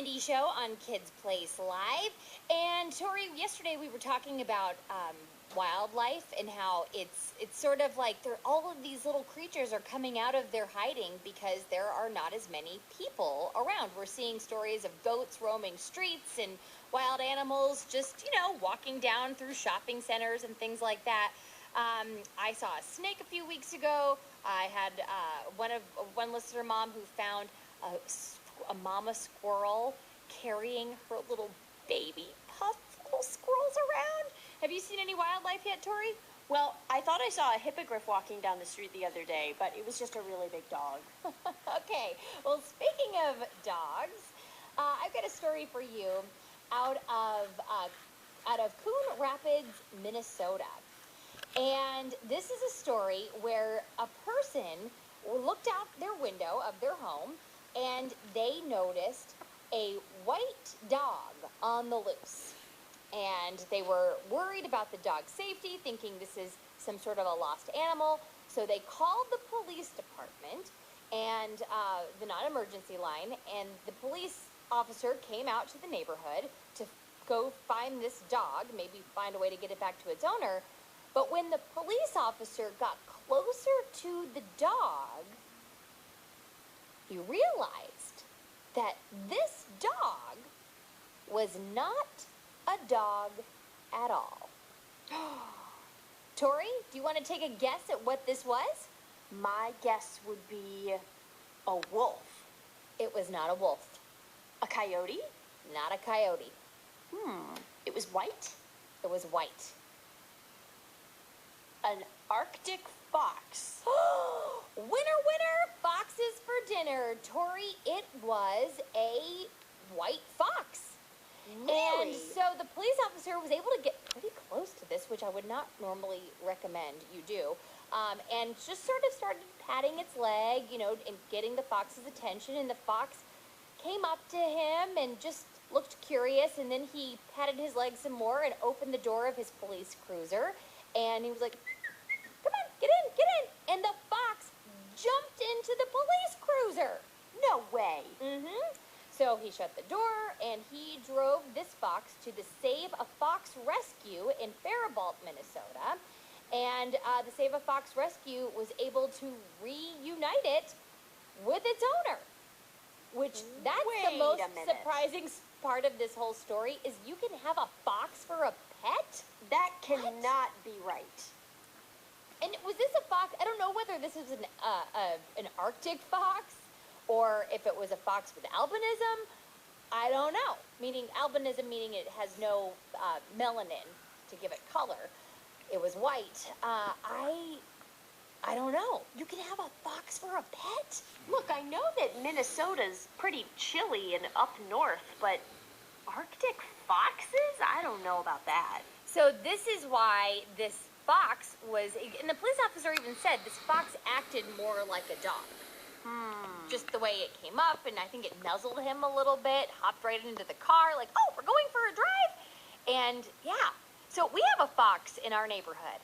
Mindy Show on Kids Place Live. And Tori, yesterday we were talking about wildlife and how it's sort of like all of these little creatures are coming out of their hiding because there are not as many people around. We're seeing stories of goats roaming streets and wild animals just, walking down through shopping centers and things like that. I saw a snake a few weeks ago. I had one listener mom who found a mama squirrel carrying her little baby little squirrels around. Have you seen any wildlife yet, Tori? Well, I thought I saw a hippogriff walking down the street the other day, but it was just a really big dog. Okay, well, speaking of dogs, I've got a story for you out of Coon Rapids, Minnesota. And this is a story where a person looked out their window of their home and they noticed a white dog on the loose. And they were worried about the dog's safety, thinking this is some sort of a lost animal. So they called the police department and the non-emergency line, and the police officer came out to the neighborhood to go find this dog, maybe find a way to get it back to its owner. But when the police officer got closer to the dog, he realized that this dog was not a dog at all. Tori, do you want to take a guess at what this was? My guess would be a wolf. It was not a wolf. A coyote? Not a coyote. It was white? It was white. An Arctic fox. Winner, foxes for dinner. Tori, it was a white fox. Really? And so the police officer was able to get pretty close to this, which I would not normally recommend you do, and just sort of started patting its leg, and getting the fox's attention. And the fox came up to him and just looked curious, and then he patted his leg some more and opened the door of his police cruiser, and he was like, "Come on, get in," and the fox jumped into the police cruiser. No way. So he shut the door, and he drove this fox to the Save a Fox Rescue in Faribault, Minnesota. And the Save a Fox Rescue was able to reunite it with its owner. Which, that's the most surprising part of this whole story, is you can have a fox for a pet? That cannot be right. And was this a fox? I don't know whether this was an Arctic fox, or if it was a fox with albinism. I don't know. Albinism meaning it has no melanin to give it color. It was white. I don't know. You can have a fox for a pet? Look, I know that Minnesota's pretty chilly and up north, but Arctic foxes? I don't know about that. So this is why this fox was, and the police officer even said this fox acted more like a dog. Just the way it came up, and I think it nuzzled him a little bit, hopped right into the car, like, "Oh, we're going for a drive." And yeah, so we have a fox in our neighborhood.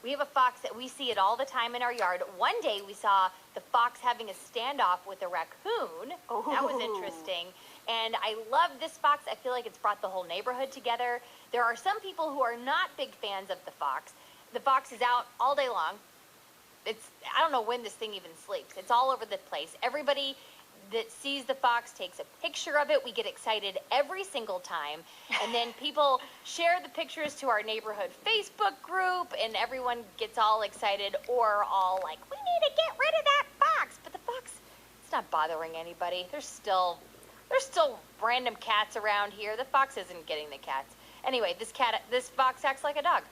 We have a fox that we see it all the time in our yard. One day we saw the fox having a standoff with a raccoon. That was interesting. And I love this fox. I feel like it's brought the whole neighborhood together. There are some people who are not big fans of the fox. The fox is out all day long. I don't know when this thing even sleeps. It's all over the place. Everybody that sees the fox takes a picture of it. We get excited every single time. And then people share the pictures to our neighborhood Facebook group, and everyone gets all excited or all like, "We need to get rid of that fox." But the fox, it's not bothering anybody. There's still random cats around here. The fox isn't getting the cats. Anyway, this fox acts like a dog.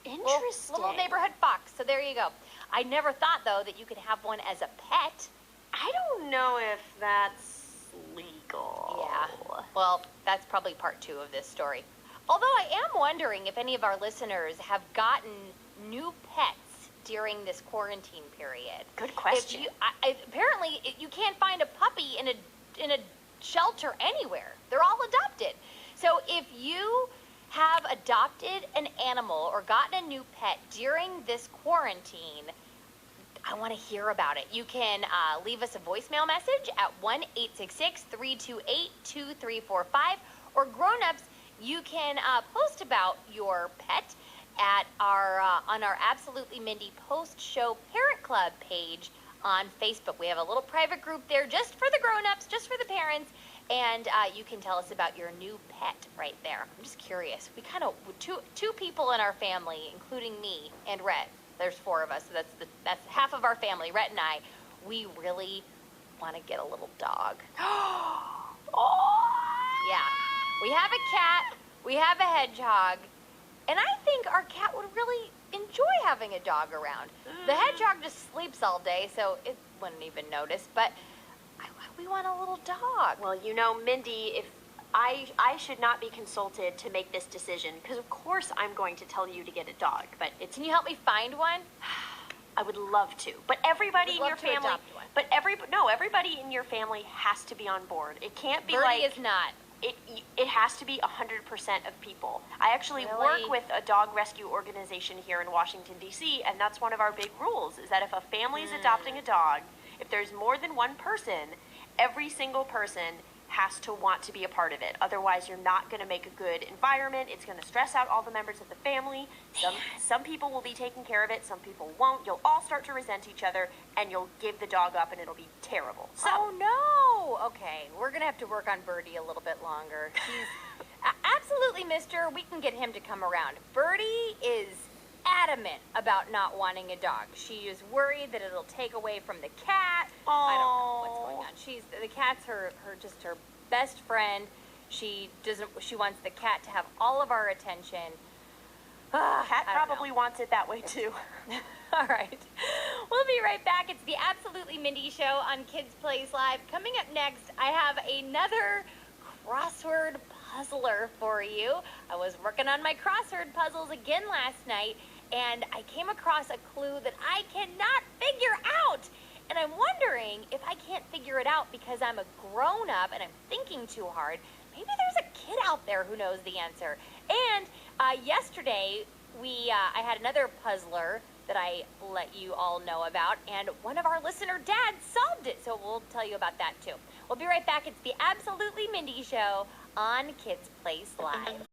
Interesting. Little neighborhood fox. So there you go. I never thought, though, that you could have one as a pet. I don't know if that's legal. Yeah. Well, that's probably part 2 of this story. Although I am wondering if any of our listeners have gotten new pets during this quarantine period. Good question. Apparently, you can't find a puppy in a shelter anywhere. They're all adopted. So if you have adopted an animal or gotten a new pet during this quarantine, I want to hear about it. You can leave us a voicemail message at 1-866-328-2345, or grown-ups, you can post about your pet at our on our Absolutely Mindy post-show Parent Club page on Facebook. We have a little private group there just for the grown-ups, just for the parents, and you can tell us about your new pet right there. I'm just curious. We kind of, two people in our family, including me and Rhett, there's 4 of us, so that's half of our family, Rhett and I, we really want to get a little dog. Yeah. We have a cat, we have a hedgehog, and I think our cat would really enjoy having a dog around. The hedgehog just sleeps all day, so it wouldn't even notice, but we want a little dog. Well, you know, Mindy, if I should not be consulted to make this decision, because of course I'm going to tell you to get a dog, but it's... Can you help me find one? I would love to, but everybody in your family... But everybody in your family has to be on board. It can't be Birdie is not. It has to be 100% of people. I actually work with a dog rescue organization here in Washington, D.C., and that's one of our big rules, is that if a family is adopting a dog, if there's more than one person, every single person has to want to be a part of it. Otherwise, you're not going to make a good environment. It's going to stress out all the members of the family. Some people will be taking care of it. Some people won't. You'll all start to resent each other, and you'll give the dog up, and it'll be terrible. So, oh, no. Okay, we're going to have to work on Birdie a little bit longer. He's absolutely, mister. We can get him to come around. Birdie is adamant about not wanting a dog. She is worried that it'll take away from the cat. I don't know what's going on. The cat's her best friend. She wants the cat to have all of our attention. Cat probably wants it that way too. All right. We'll be right back. It's the Absolutely Mindy Show on Kids Place Live. Coming up next, I have another crossword puzzler for you. I was working on my crossword puzzles again last night, and I came across a clue that I cannot figure out. And I'm wondering if I can't figure it out because I'm a grown-up and I'm thinking too hard. Maybe there's a kid out there who knows the answer. And yesterday, I had another puzzler that I let you all know about, and one of our listener dads solved it, so we'll tell you about that too. We'll be right back. It's the Absolutely Mindy Show on Kids Place Live.